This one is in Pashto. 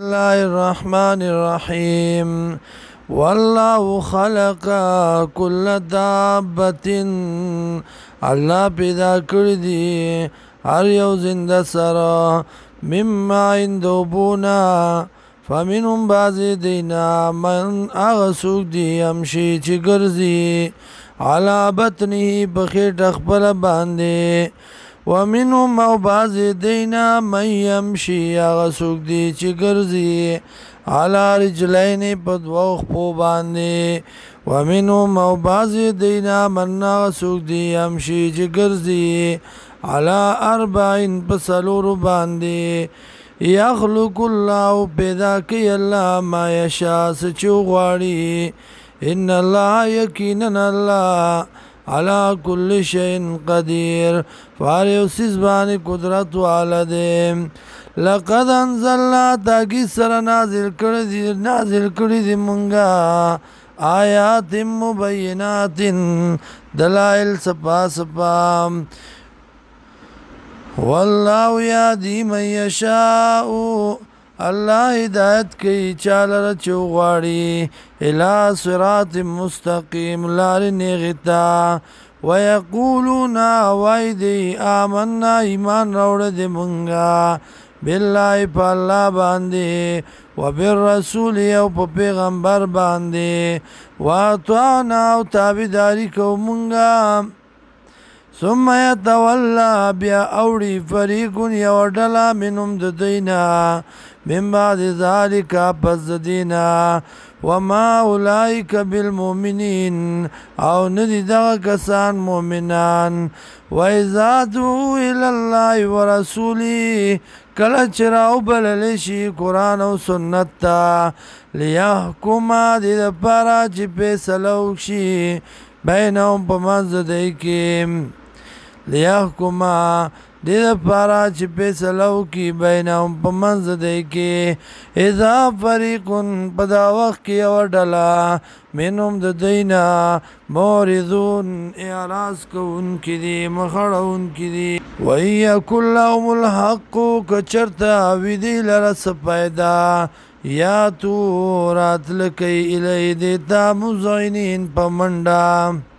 الله الرحمن الرحيم والله خلق كل دابة الله پیدا کړی دی هر یو زنده سره مما اندوبونا فمنهم بعضی دینا من اغسوک دی امشي چې ګرځي علا بطنه بخیټ خپل باندې ومنهم او بعضی دینا من یمشي اغسوک دی چې ګرځي علا رجلین په دوو خپو باندې ومنهم او بعضی دینا من اغسوک دی امشي چې ګرځي علا اربعین په څلورو باندې یخلق الله پیدا کوي الله ما یشاء څه چې غواړي ان الله یقینا الله على كل شيء قدير فاريو سيزباني قدرت والده لقد انزلنا تاكي سر نازل کړی دی مونږه آیات مبینات دلائل صفا صفا والله يهدي من يشاء الله هدایت کوي چاله چوغاړي الى صراط مستقيم لار نیغتا ويقولون وایدي آمنا ایمان راوړ دې مونږه بالله په الله باندې وبالرسول او په پیغمبر باندې واطعنا او تابعداري کوو مونږه ثم يتولى بیا اوړي فريق یو ډله منهم د دینا من بعد ذلك پس دینا وما اولئك بالمؤمنين او ندي دغه کسان مؤمنان واذا دعوا الى الله ورسوله کله چراو بلل شي قران او سنت ته ليحكم دې لپاره چې فیصله وشي بینهم په منځ دوی کې ليحكم دې لپاره چې فیصله وکړي بینهم په منځ دوی کې اذا فريق په دا وخت کې یوه ډله منهم د دینا معرضون اعراض کوونکي دي مخړونکي دي وإن یکن لهم الحق که چېرته وي دې لره څه پیدا یا تو راتله کوي الی دې ته مذعنین په منډه